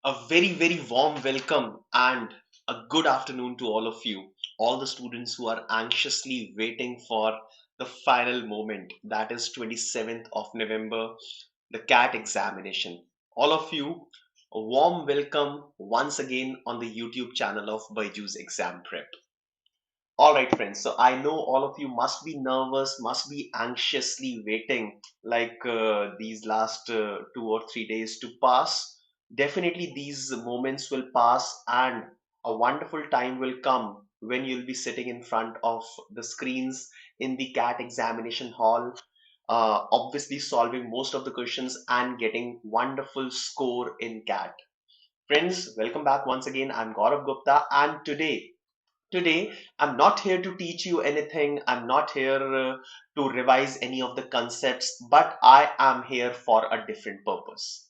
A very warm welcome and a good afternoon to all of you, all the students who are anxiously waiting for the final moment, that is 27th of November, the CAT examination. All of you, a warm welcome once again on the YouTube channel of BYJU'S Exam Prep. All right, friends. So I know all of you must be nervous, must be anxiously waiting like these last 2 or 3 days to pass. Definitely, these moments will pass, and a wonderful time will come when you'll be sitting in front of the screens in the CAT examination hall, obviously solving most of the questions and getting wonderful score in CAT. Friends, welcome back once again. I'm Gaurav Gupta, and Today, I'm not here to teach you anything. I'm not here to revise any of the concepts, but I am here for a different purpose.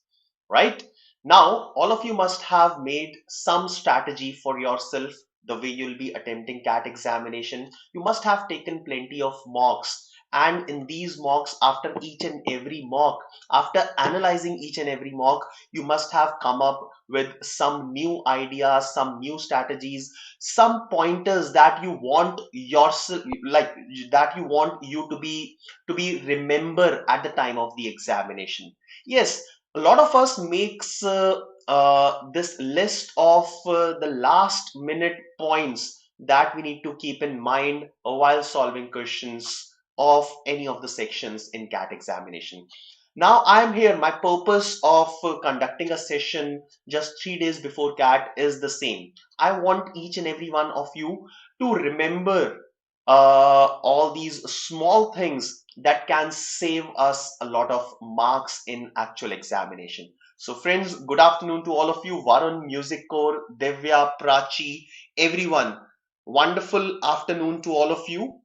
Right? Now, all of you must have made some strategy for yourself the way you'll be attempting CAT examination. You must have taken plenty of mocks. And in these mocks, after each and every mock, after analyzing each and every mock, you must have come up with some new ideas, some new strategies, some pointers that you want yourself, like that you want you to be remember at the time of the examination. Yes, a lot of us makes this list of the last minute points that we need to keep in mind while solving questions of any of the sections in CAT examination. Now I'm here. My purpose of conducting a session just 3 days before CAT is the same. I want each and every one of you to remember all these small things that can save us a lot of marks in actual examination. So friends, good afternoon to all of you. Varun, Music Core, Devya, Prachi, everyone. Wonderful afternoon to all of you.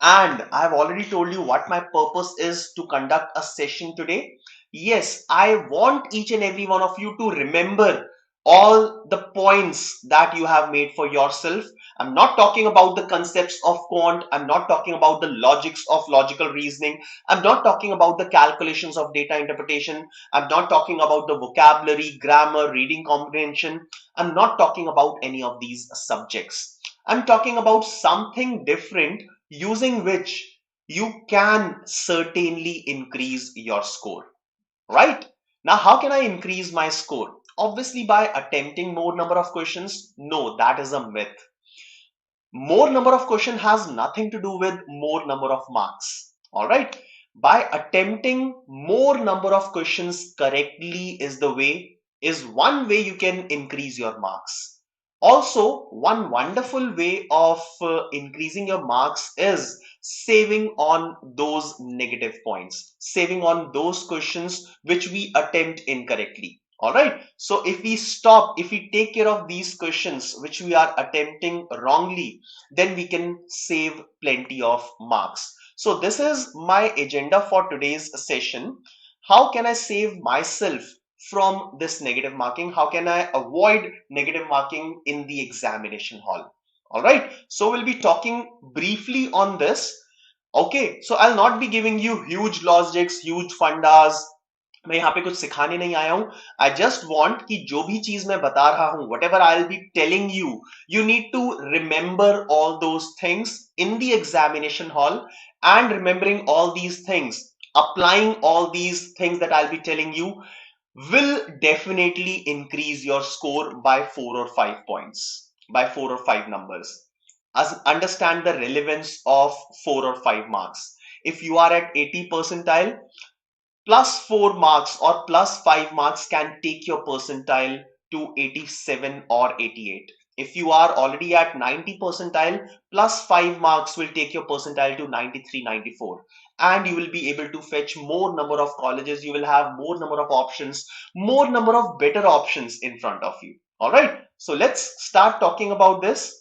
And I've already told you what my purpose is to conduct a session today. Yes, I want each and every one of you to remember all the points that you have made for yourself. I'm not talking about the concepts of quant. I'm not talking about the logics of logical reasoning. I'm not talking about the calculations of data interpretation. I'm not talking about the vocabulary, grammar, reading comprehension. I'm not talking about any of these subjects. I'm talking about something different using which you can certainly increase your score, right? Now, how can I increase my score? Obviously, by attempting more number of questions. No, that is a myth. More number of question has nothing to do with more number of marks. All right. By attempting more number of questions correctly is one way you can increase your marks. Also, one wonderful way of increasing your marks is saving on those negative points, saving on those questions which we attempt incorrectly. All right. So if we take care of these questions which we are attempting wrongly, then we can save plenty of marks. So this is my agenda for today's session. How can I save myself from this negative marking? How can I avoid negative marking in the examination hall? All right. So we'll be talking briefly on this. Okay. So I'll not be giving you huge logics, huge fundas. मैं यहाँ पे कुछ सिखाने नहीं आया हूं. I just want कि जो भी चीज मैं बता रहा हूं, whatever I'll be telling you, you need to remember all those things in the examination hall, and remembering all these things, applying all these things that I'll be telling you will definitely increase your score by 4 or 5 points, by 4 or 5 numbers. As understand the relevance of 4 or 5 marks. If you are at 80 percentile, +4 marks or +5 marks can take your percentile to 87 or 88. If you are already at 90 percentile, +5 marks will take your percentile to 93, 94. And you will be able to fetch more number of colleges. You will have more number of options, more number of better options in front of you. All right. So let's start talking about this.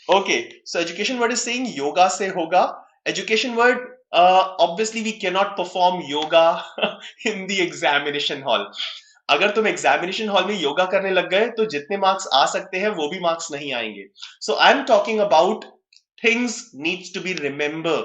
Okay, so education word is saying yoga se hoga. Education word, obviously we cannot perform yoga in the examination hall. अगर तुम examination hall में योगा करने लग गए तो जितने marks आ सकते हैं वो भी मार्क्स नहीं आएंगे. So I am talking about things needs to be remember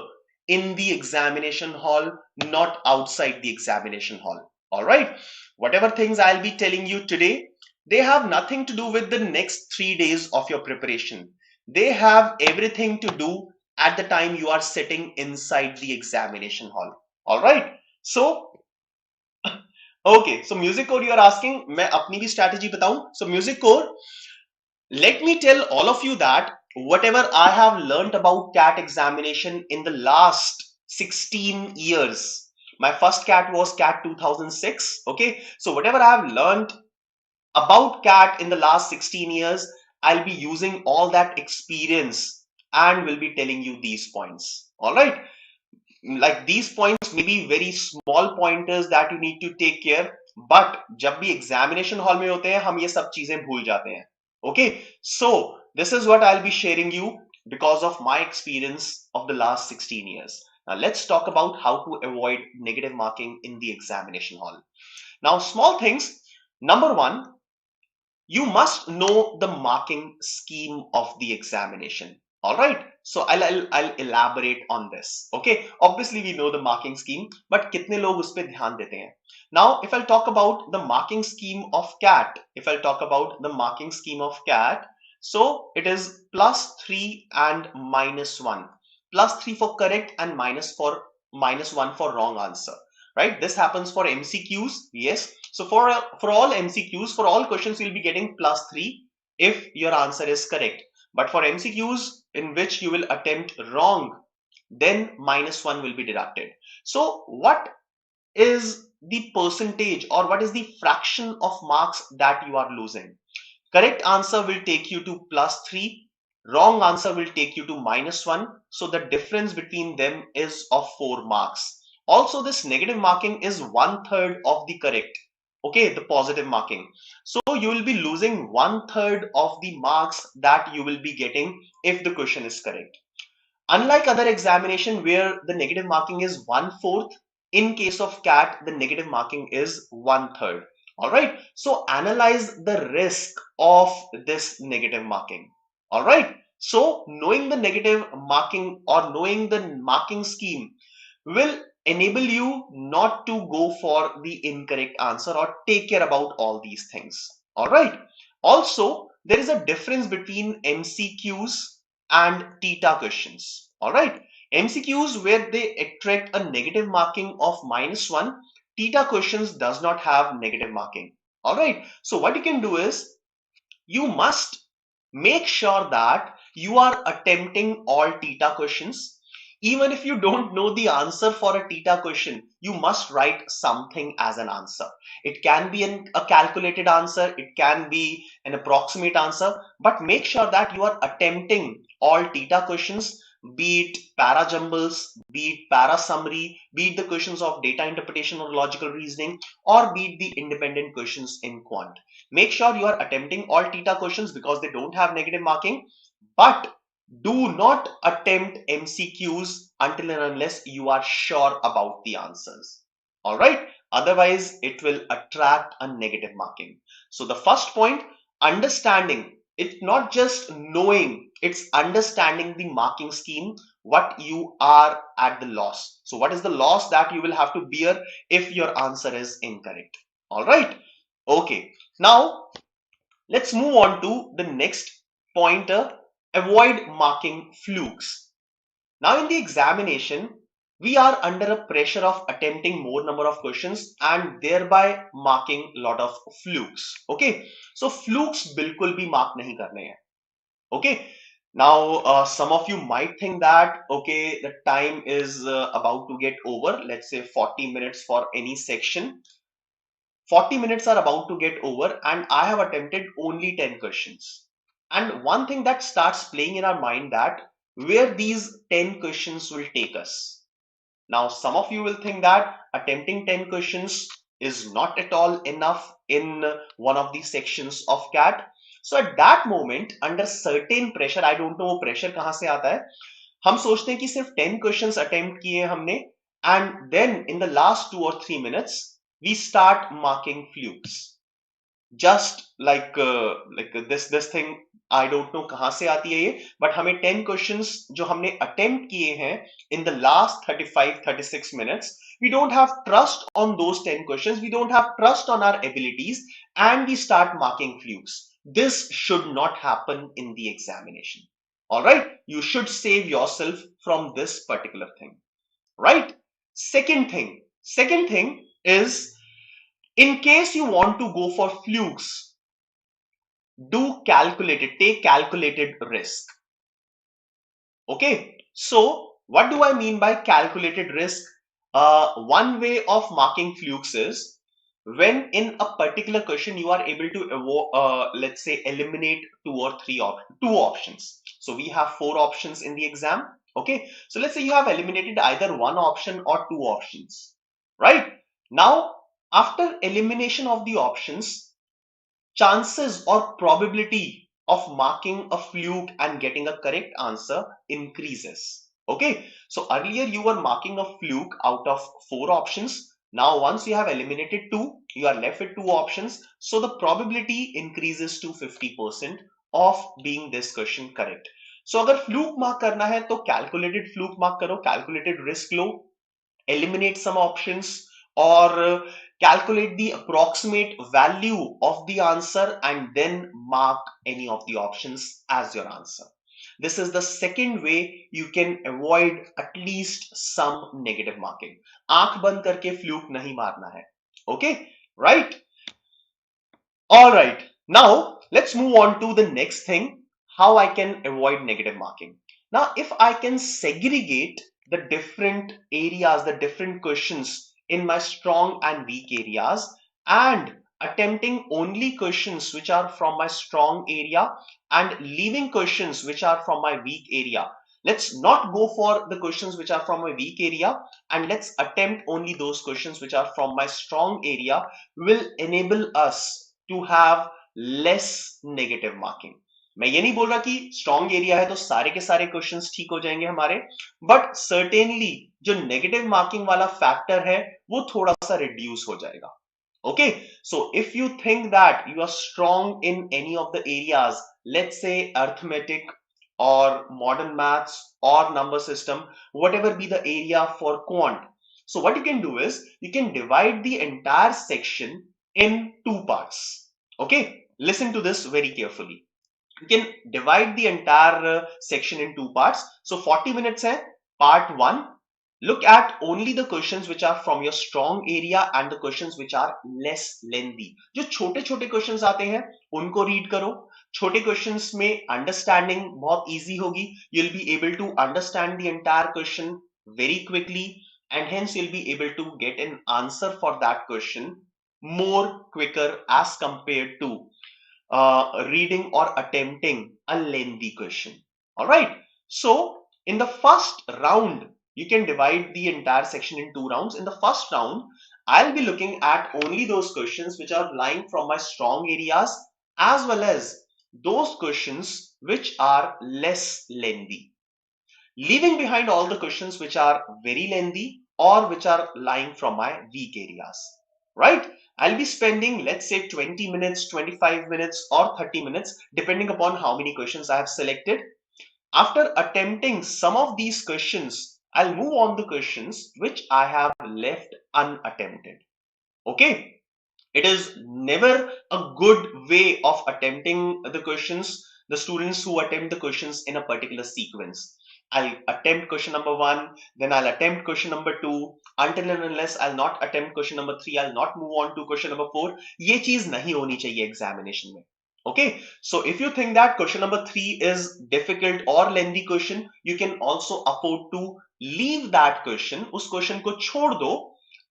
in the examination hall, not outside the examination hall. All right. Whatever things I'll be telling you today, they have nothing to do with the next 3 days of your preparation. They have everything to do at the time you are sitting inside the examination hall. All right. So, okay. So music core you are asking, मैं अपनी भी strategy बताऊं. So music core, let me tell all of you that whatever I have learned about CAT examination in the last 16 years, my first CAT was CAT 2006. Okay. So whatever I have learned about CAT in the last 16 years, I'll be using all that experience and will be telling you these points. All right. Like these points may be very small pointers that you need to take care, but जब भी examination hall में होते हैं हम ये सब चीजें भूल जाते हैं. Okay, so this is what I'll be sharing you because of my experience of the last 16 years. Now let's talk about how to avoid negative marking in the examination hall. Now small things. Number one, you must know the marking scheme of the examination. All right. So I'll elaborate on this. Okay. Obviously we know the marking scheme, but कितने लोग उस पे ध्यान देते हैं? Now, if I'll talk about the marking scheme of CAT, so it is +3 and -1. +3 for correct and -1 for wrong answer. Right? This happens for MCQs. Yes. So for all MCQs, for all questions, you'll be getting +3 if your answer is correct. But for MCQs in which you will attempt wrong, then -1 will be deducted. So what is the percentage or what is the fraction of marks that you are losing? Correct answer will take you to +3. Wrong answer will take you to -1. So the difference between them is of 4 marks. Also, this negative marking is 1/3 of the correct. Okay, the positive marking. So you will be losing 1/3 of the marks that you will be getting if the question is correct. Unlike other examination where the negative marking is 1/4, in case of CAT, the negative marking is 1/3. All right. So analyze the risk of this negative marking. All right. So knowing the negative marking or knowing the marking scheme will enable you not to go for the incorrect answer or take care about all these things. All right. Also, there is a difference between MCQs and TETA questions. All right. MCQs where they attract a negative marking of -1, TETA questions does not have negative marking. All right. So what you can do is you must make sure that you are attempting all TETA questions. Even if you don't know the answer for a TETA question, you must write something as an answer. It can be a calculated answer, it can be an approximate answer, but make sure that you are attempting all TETA questions, be it para jumbles, be it para summary, be it the questions of data interpretation or logical reasoning, or be it the independent questions in quant. Make sure you are attempting all TETA questions because they don't have negative marking, but do not attempt MCQs until and unless you are sure about the answers. All right. Otherwise, it will attract a negative marking. So the first point, understanding. It's not just knowing, it's understanding the marking scheme, what you are at the loss. So what is the loss that you will have to bear if your answer is incorrect? All right. Okay. Now, let's move on to the next pointer. Avoid marking flukes. Now in the examination, we are under a pressure of attempting more number of questions and thereby marking lot of flukes. Okay, so flukes बिल्कुल भी mark नहीं करने हैं. Okay, now some of you might think that okay, the time is about to get over. Let's say 40 minutes for any section. 40 minutes are about to get over and I have attempted only 10 questions. And one thing that starts playing in our mind that where these 10 questions will take us. Now, some of you will think that attempting 10 questions is not at all enough in one of these sections of CAT. So at that moment, under certain pressure, I don't know pressure कहाँ से आता है, हम सोचते हैं कि सिर्फ 10 questions attempt किए हमने and then in the last 2 or 3 minutes, we start marking flukes. Just like this thing, I don't know कहां से आती है ये, बट हमें 10 क्वेश्चंस जो हमने अटेम्प्ट किए हैं in the last 35-36 minutes, we don't have trust on those 10 questions, we don't have trust on our abilities, and we start marking flukes. This should not happen in the examination. All right, you should save yourself from this particular thing, right? Second thing is, in case you want to go for flukes, take calculated risk. Okay, so what do I mean by calculated risk? One way of marking flukes is when in a particular question you are able to let's say eliminate two options. So we have 4 options in the exam. Okay, so let's say you have eliminated either one option or 2 options, right? Now, after elimination of the options, chances or probability of marking a fluke and getting a correct answer increases. Okay, so earlier you were marking a fluke out of 4 options. Now once you have eliminated 2, you are left with 2 options, so the probability increases to 50% of being this question correct. So अगर fluke mark करना है तो calculated fluke mark करो, calculated risk low, eliminate some options, or calculate the approximate value of the answer and then mark any of the options as your answer. This is the second way you can avoid at least some negative marking. आंख बंद करके fluke नहीं मारना है. Okay, right? All right. Now let's move on to the next thing, how I can avoid negative marking. Now, if I can segregate the different areas, the different questions in my strong and weak areas, and attempting only questions which are from my strong area and leaving questions which are from my weak area. Let's not go for the questions which are from my weak area, and let's attempt only those questions which are from my strong area, will enable us to have less negative marking. मैं ये नहीं बोल रहा कि strong area है तो सारे के सारे क्वेश्चंस ठीक हो जाएंगे हमारे, बट सर्टेनली जो नेगेटिव मार्किंग वाला फैक्टर है वो थोड़ा सा रिड्यूस हो जाएगा. Okay, so if you think that you are strong in any of the areas, let's say arithmetic or modern maths or number system, whatever be the area for quant, so what you can do is you can divide the entire section in 2 parts. Okay, listen to this very carefully. You can divide the entire section in 2 parts. So 40 minutes hai part 1. Look at only the questions which are from your strong area and the questions which are less lengthy. जो छोटे छोटे questions आते हैं उनको read करो. छोटे questions में understanding बहुत इजी होगी. You'll be able to understand the entire question very quickly, and hence you'll be able to get an answer for that question more quicker as compared to reading or attempting a lengthy question. All right. So in the first round, you can divide the entire section in 2 rounds. In the first round, I'll be looking at only those questions which are lying from my strong areas, as well as those questions which are less lengthy, leaving behind all the questions which are very lengthy or which are lying from my weak areas, right? I'll be spending, let's say, 20 minutes, 25 minutes, or 30 minutes, depending upon how many questions I have selected. After attempting some of these questions, I'll move on the questions which I have left unattempted. Okay? It is never a good way of attempting the questions, the students who attempt the questions in a particular sequence. I'll attempt question number 1, then I'll attempt question number 2, until and unless I'll not attempt question number 3, I'll not move on to question number 4. ये चीज नहीं होनी चाहिए examination में. Okay, so if you think that question number 3 is difficult or lengthy question, you can also afford to leave that question, उस question को छोड़ दो,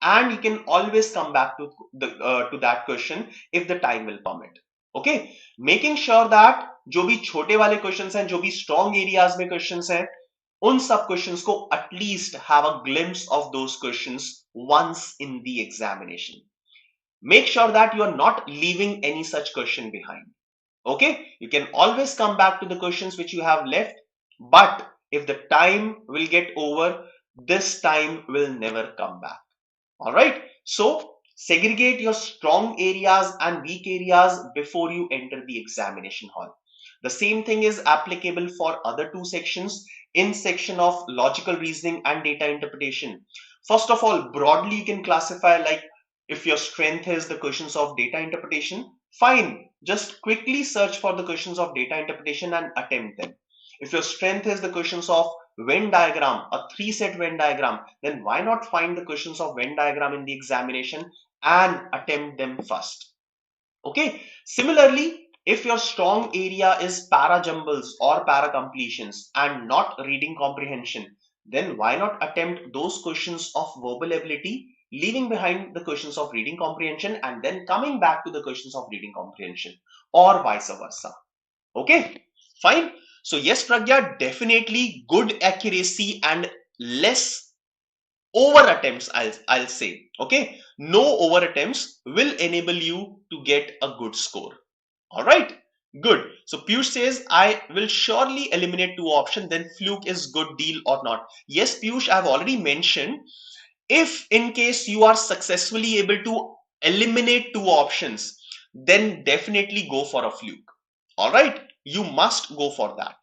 and you can always come back to that question if the time will permit. Okay, making sure that जो भी छोटे वाले questions हैं, जो भी strong areas में questions हैं, उन सब questions को at least have a glimpse of those questions once in the examination. Make sure that you are not leaving any such question behind. Okay, you can always come back to the questions which you have left, but if the time will get over, this time will never come back. All right, so Segregate your strong areas and weak areas before you enter the examination hall. The same thing is applicable for other two sections in section of logical reasoning and data interpretation. First of all, broadly you can classify like if your strength is the questions of data interpretation, fine. Just quickly search for the questions of data interpretation and attempt them. If your strength is the questions of Venn diagram, a three set Venn diagram, then why not find the questions of Venn diagram in the examination and attempt them first. Okay. Similarly, if your strong area is para jumbles or para completions and not reading comprehension, then why not attempt those questions of verbal ability, leaving behind the questions of reading comprehension and then coming back to the questions of reading comprehension, or vice versa. Okay, fine. So yes, Pragya, definitely good accuracy and less over attempts, I'll say. Okay, no over attempts will enable you to get a good score. All right, good. So Piyush says I will surely eliminate two options, then fluke is good deal or not. Yes, Piyush, I've already mentioned, if in case you are successfully able to eliminate two options, then definitely go for a fluke. All right, you must go for that.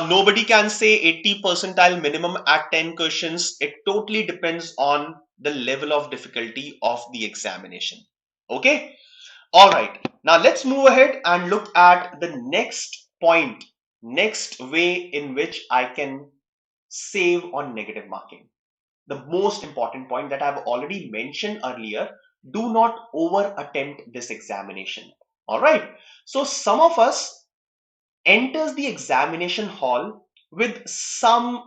Nobody can say 80 percentile minimum at 10 questions. It totally depends on the level of difficulty of the examination. Okay. All right. Now let's move ahead and look at the next point, next way in which I can save on negative marking. The most important point that I've already mentioned earlier, do not over attempt this examination. All right. So some of us enters the examination hall with some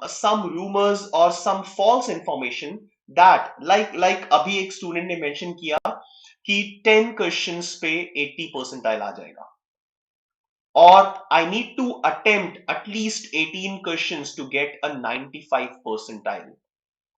rumors or some false information that like अभी एक student ने mention किया कि 10 questions पे 80 percentile आ जाएगा, or I need to attempt at least 18 questions to get a 95 percentile.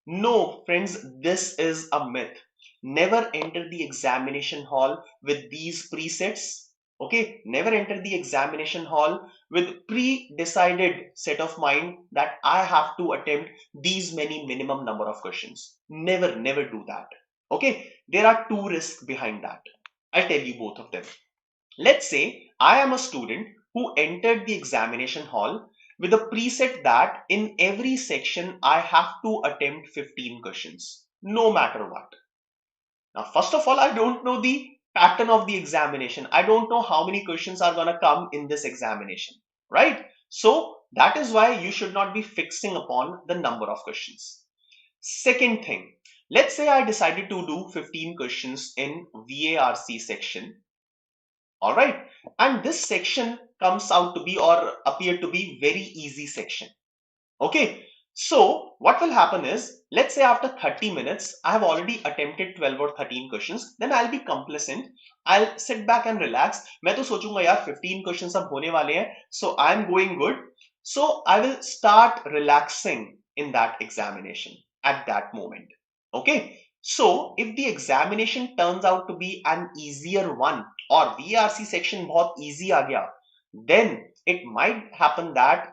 No, friends, this is a myth. Never enter the examination hall with these presets. Okay, never enter the examination hall with pre-decided set of mind that I have to attempt these many minimum number of questions. Never, never do that. Okay, there are two risks behind that. I'll tell you both of them. Let's say I am a student who entered the examination hall with a preset that in every section I have to attempt 15 questions, no matter what. Now, first of all, I don't know the pattern of the examination. I don't know how many questions are going to come in this examination, right? So that is why you should not be fixing upon the number of questions. Second thing, let's say I decided to do 15 questions in VARC section. All right, and this section comes out to be or appear to be very easy section. Okay, so what will happen is, let's say after 30 minutes I have already attempted 12 or 13 questions, then I'll be complacent. I'll sit back and relax. मैं तो सोचूंगा यार 15 questions अब होने वाले हैं, so I'm going good. So I will start relaxing in that examination at that moment. Okay, so if the examination turns out to be an easier one or VRC section बहुत easy आ गया, then it might happen that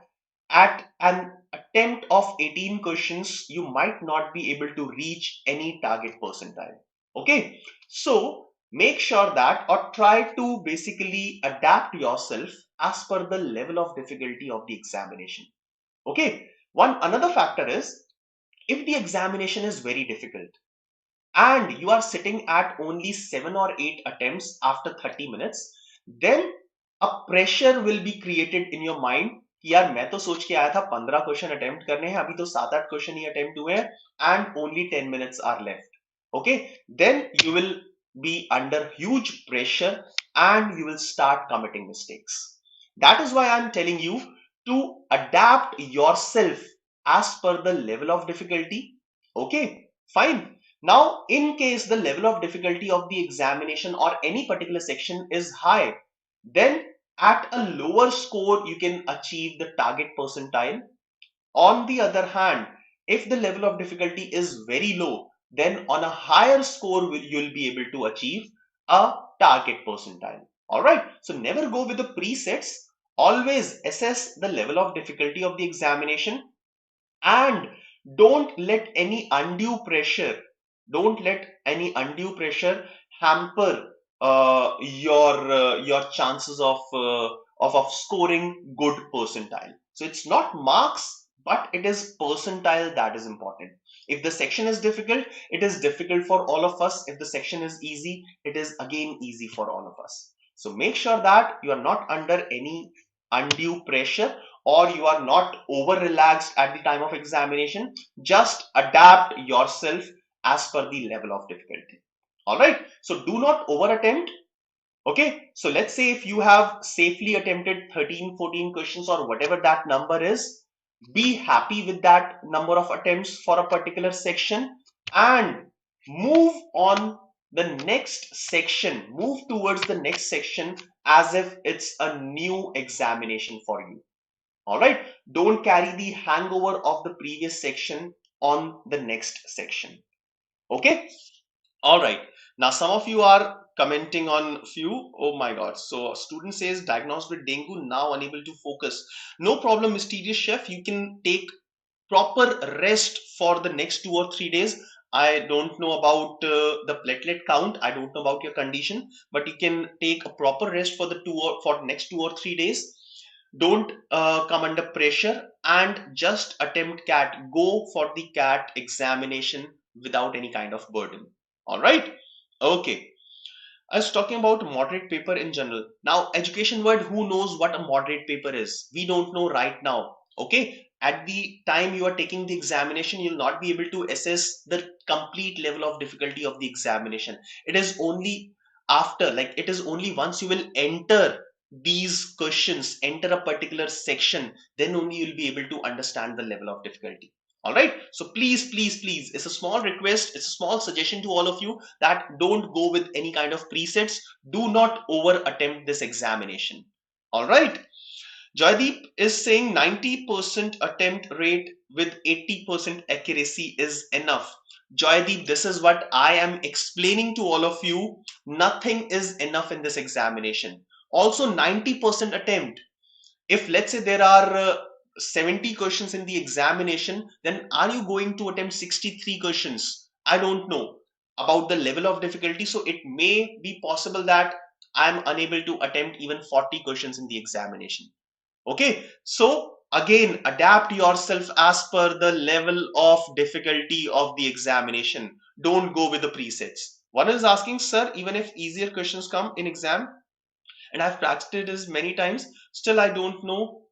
at an attempt of 18 questions, you might not be able to reach any target percentile. Okay, so make sure that or try to basically adapt yourself as per the level of difficulty of the examination. Okay, one another factor is if the examination is very difficult and you are sitting at only 7 or 8 attempts after 30 minutes, then a pressure will be created in your mind कि यार मैं तो सोच के आया था 15 question attempt करने हैं, अभी तो 7-8 क्वेश्चन ही अटेम्प्ट हुए हैं and only 10 minutes are left. Okay, then you will be under huge pressure and you will start committing mistakes. That is why I'm telling you to adapt yourself as per the level of difficulty. Okay, fine. Now, in case the level of difficulty of the examination or any particular section is high, then at a lower score, you can achieve the target percentile. On the other hand, if the level of difficulty is very low, then on a higher score, you'll be able to achieve a target percentile. All right. So never go with the presets. Always assess the level of difficulty of the examination and Don't let any undue pressure, don't let any undue pressure hamper your chances of scoring good percentile. So it's not marks, but it is percentile that is important. If the section is difficult, it is difficult for all of us. If the section is easy, it is again easy for all of us. So make sure that you are not under any undue pressure, or you are not over relaxed at the time of examination. Just adapt yourself as per the level of difficulty. All right. So do not over attempt. Okay. So let's say if you have safely attempted 13, 14 questions or whatever that number is, be happy with that number of attempts for a particular section and move on the next section. Move towards the next section as if it's a new examination for you. All right. Don't carry the hangover of the previous section on the next section. Okay. All right. Now, some of you are commenting on few. Oh my God. So, a student says diagnosed with dengue, now unable to focus. No problem, mysterious chef. You can take proper rest for the next 2 or 3 days. I don't know about the platelet count. I don't know about your condition, but you can take a proper rest for the next 2 or 3 days. Don't come under pressure and just attempt CAT. Go for the CAT examination without any kind of burden. All right. Okay. I was talking about moderate paper in general. Now, education world, who knows what a moderate paper is? We don't know right now. Okay. At the time you are taking the examination, you'll not be able to assess the complete level of difficulty of the examination. It is only after, like, it is only once you will enter these questions, enter a particular section, then only you'll be able to understand the level of difficulty. All right. So please, please, please, it's a small request, it's a small suggestion to all of you that don't go with any kind of presets. Do not over attempt this examination. All right. Joydeep is saying 90% attempt rate with 80% accuracy is enough. Joydeep, this is what I am explaining to all of you. Nothing is enough in this examination. Also, 90% attempt. If let's say there are 70 questions in the examination, then are you going to attempt 63 questions? I don't know about the level of difficulty. So it may be possible that I'm unable to attempt even 40 questions in the examination. Okay. So again, adapt yourself as per the level of difficulty of the examination. Don't go with the presets. One is asking, sir, even if easier questions come in exam, and I've practiced this many times, still I don't know,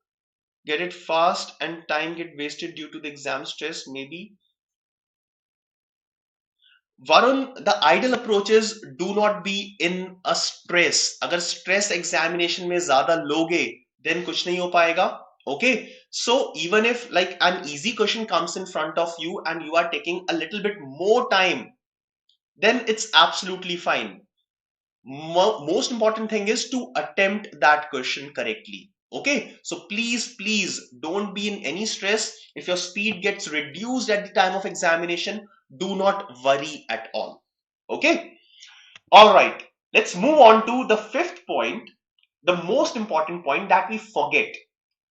get it fast and time get wasted due to the exam stress. Maybe Varun, the ideal approach is do not be in a stress. अगर stress examination में ज़्यादा लोगे, then कुछ नहीं हो पाएगा. Okay, so even if like an easy question comes in front of you and you are taking a little bit more time, then it's absolutely fine. Most important thing is to attempt that question correctly. Okay, so please, please don't be in any stress. If your speed gets reduced at the time of examination, do not worry at all. Okay, all right, let's move on to the fifth point, the most important point that we forget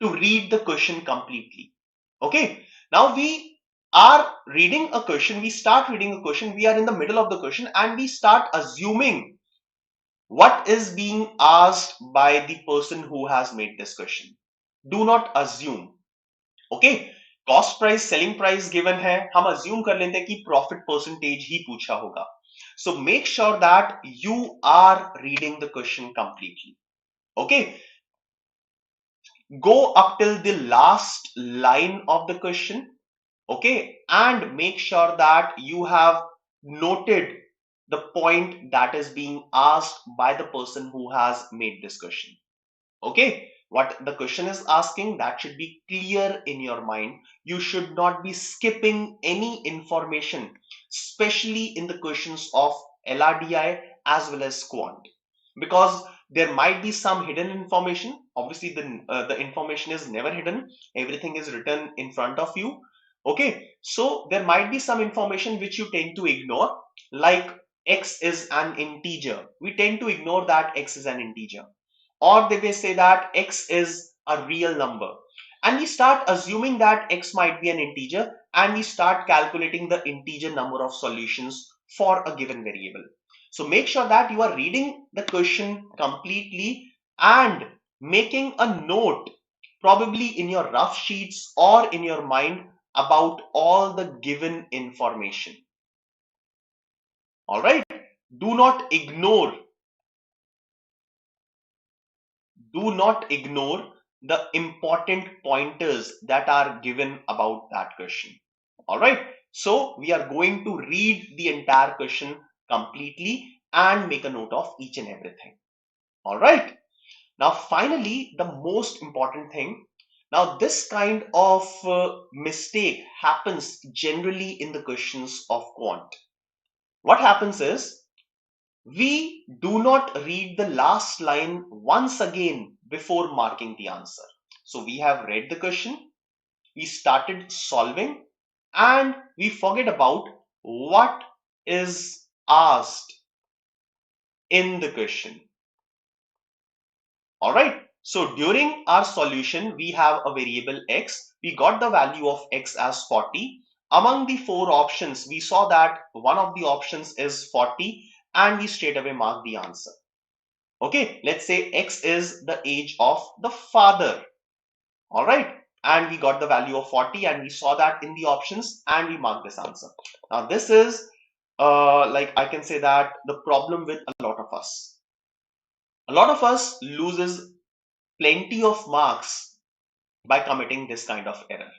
to read the question completely. Okay, now we are reading a question, we start reading a question, we are in the middle of the question, and we start assuming what is being asked by the person who has made this question. Do not assume. Okay, cost price, selling price given है, हम assume कर लेते हैं कि profit percentage ही पूछा होगा. So make sure that you are reading the question completely. Okay, go up till the last line of the question. Okay, and make sure that you have noted the point that is being asked by the person who has made this question. Okay, what the question is asking, that should be clear in your mind. You should not be skipping any information, especially in the questions of LRDI as well as quant, because there might be some hidden information. Obviously the information is never hidden, everything is written in front of you. Okay, so there might be some information which you tend to ignore, like x is an integer. We tend to ignore that x is an integer, or they may say that x is a real number, and we start assuming that x might be an integer, and we start calculating the integer number of solutions for a given variable. So make sure that you are reading the question completely and making a note, probably in your rough sheets or in your mind, about all the given information. All right. Do not ignore, do not ignore the important pointers that are given about that question. All right. So we are going to read the entire question completely and make a note of each and everything. All right. Now, finally, the most important thing. Now, this kind of mistake happens generally in the questions of quant. What happens is, we do not read the last line once again before marking the answer. So we have read the question, we started solving, and we forget about what is asked in the question. All right. So during our solution, we have a variable x. We got the value of x as 40. Among the four options, we saw that one of the options is 40, and we straight away mark the answer. Okay, let's say x is the age of the father. All right. And we got the value of 40, and we saw that in the options, and we mark this answer. Now this is like I can say that the problem with a lot of us. A lot of us loses plenty of marks by committing this kind of error.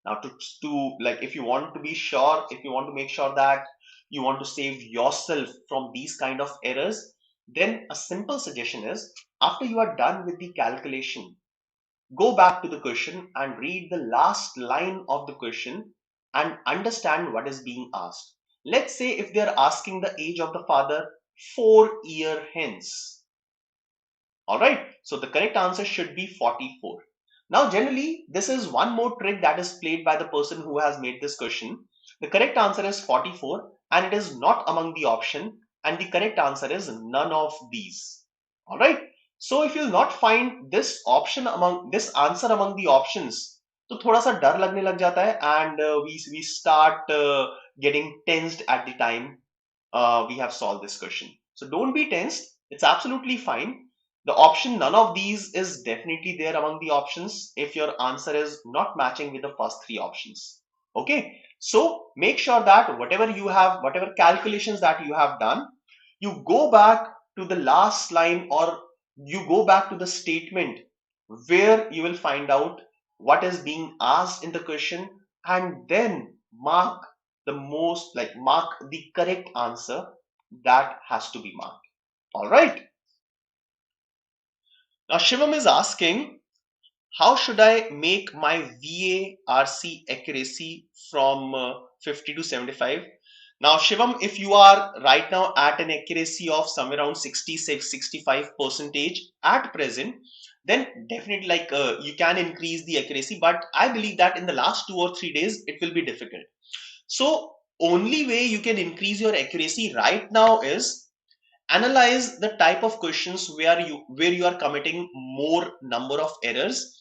Now to like, if you want to be sure, if you want to make sure that you want to save yourself from these kind of errors, then a simple suggestion is, after you are done with the calculation, go back to the question and read the last line of the question and understand what is being asked. Let's say if they are asking the age of the father 4 years hence. All right. So the correct answer should be 44. Now, generally, this is one more trick that is played by the person who has made this question. The correct answer is 44, and it is not among the option, and the correct answer is none of these. All right. So if you'll not find this option among this answer among the options, तो थोड़ा सा डर लगने लग जाता है, and we start getting tensed at the time we have solved this question. So don't be tensed. It's absolutely fine. The option none of these is definitely there among the options if your answer is not matching with the first three options. Okay. So make sure that whatever you have, whatever calculations that you have done, you go back to the last line, or you go back to the statement where you will find out what is being asked in the question, and then mark the most, like mark the correct answer that has to be marked. All right. Now Shivam is asking, how should I make my VARC accuracy from 50 to 75? Now Shivam, if you are right now at an accuracy of somewhere around 66-65% at present, then definitely like you can increase the accuracy, but I believe that in the last 2 or 3 days it will be difficult. So only way you can increase your accuracy right now is analyze the type of questions where you are committing more number of errors,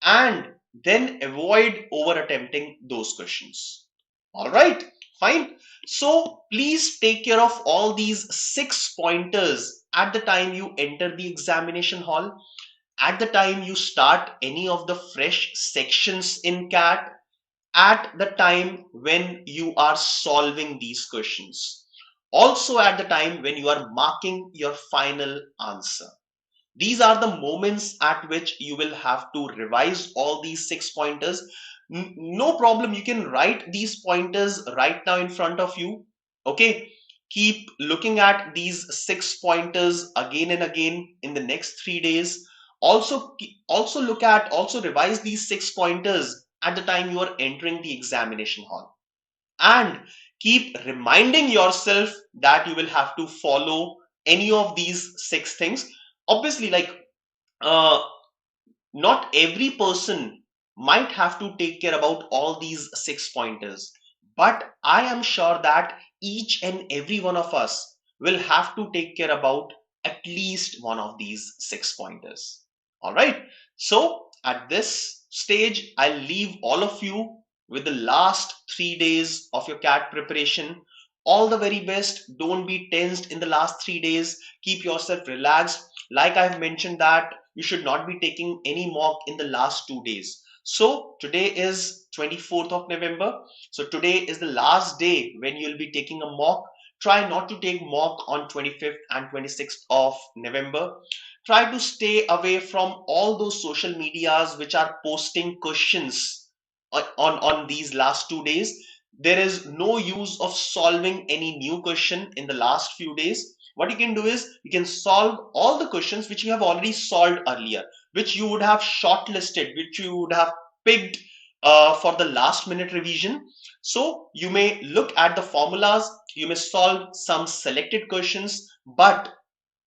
and then avoid over attempting those questions. All right, fine. So please take care of all these 6 pointers at the time you enter the examination hall, at the time you start any of the fresh sections in CAT, at the time when you are solving these questions, also at the time when you are marking your final answer. These are the moments at which you will have to revise all these 6 pointers. No problem, you can write these pointers right now in front of you. Okay, keep looking at these 6 pointers again and again in the next 3 days. Also look at, also revise these 6 pointers at the time you are entering the examination hall, and keep reminding yourself that you will have to follow any of these 6 things. Obviously, like uh, not every person might have to take care about all these 6 pointers, but I am sure that each and every one of us will have to take care about at least one of these 6 pointers. All right. So at this stage, I'll leave all of you with the last 3 days of your CAT preparation. All the very best. Don't be tensed in the last 3 days. Keep yourself relaxed. Like I've mentioned that you should not be taking any mock in the last 2 days. So today is 24th of November. So today is the last day when you'll be taking a mock. Try not to take mock on 25th and 26th of November. Try to stay away from all those social medias which are posting questions on these last 2 days. There is no use of solving any new question in the last few days. What you can do is you can solve all the questions which you have already solved earlier, which you would have shortlisted, which you would have picked for the last minute revision. So you may look at the formulas, you may solve some selected questions, but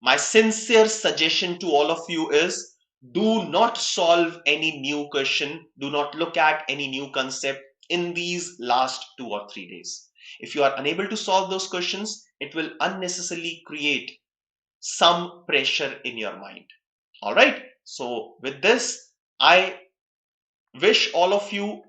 my sincere suggestion to all of you is do not solve any new question. Do not look at any new concept in these last 2 or 3 days. If you are unable to solve those questions, it will unnecessarily create some pressure in your mind. All right. So with this, I wish all of you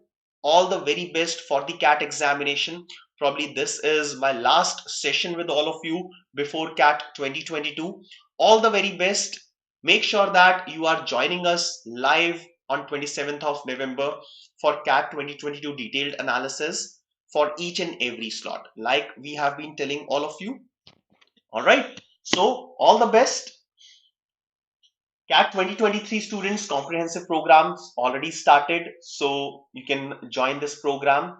all the very best for the CAT examination. Probably this is my last session with all of you before CAT 2022. All the very best. Make sure that you are joining us live on 27th of November for CAT 2022 detailed analysis for each and every slot, like we have been telling all of you. All right. So all the best. CAT 2023 students comprehensive programs already started, so you can join this program.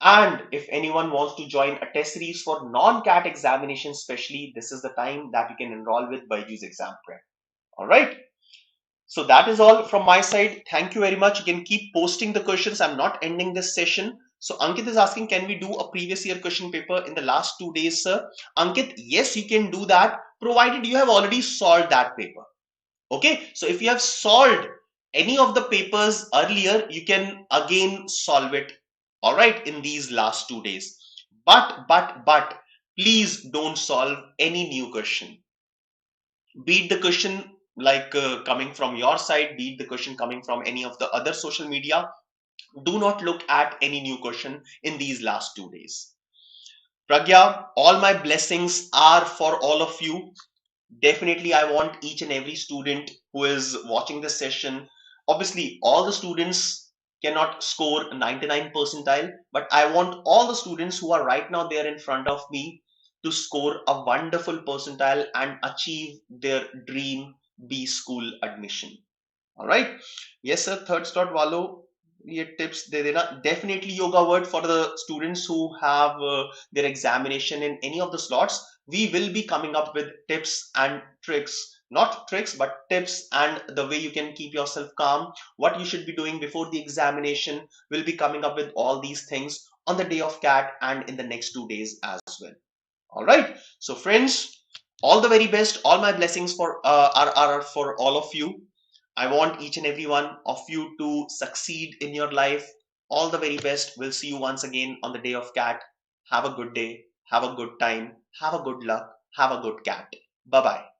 And if anyone wants to join a test series for non-CAT examinations, especially, this is the time that you can enroll with BYJU'S exam prep. All right. So that is all from my side. Thank you very much. You can keep posting the questions. I'm not ending this session. So Ankit is asking, can we do a previous year question paper in the last 2 days, sir? Ankit, yes, you can do that, provided you have already solved that paper. Okay, so if you have solved any of the papers earlier, you can again solve it, all right, in these last 2 days. But please don't solve any new question. Be it the question like coming from your side, be it the question coming from any of the other social media. Do not look at any new question in these last 2 days. Pragya, all my blessings are for all of you. Definitely, I want each and every student who is watching this session. Obviously, all the students cannot score 99 percentile, but I want all the students who are right now there in front of me to score a wonderful percentile and achieve their dream B school admission. All right. Yes, sir. Third slot वालों ये tips दे देना. Definitely yoga word for the students who have their examination in any of the slots. We will be coming up with tips and tricks, not tricks, but tips and the way you can keep yourself calm, what you should be doing before the examination. We'll be coming up with all these things on the day of CAT and in the next 2 days as well. All right. So friends, all the very best. All my blessings are for all of you. I want each and every one of you to succeed in your life. All the very best. We'll see you once again on the day of CAT. Have a good day. Have a good time. Have a good luck. Have a good CAT. Bye bye.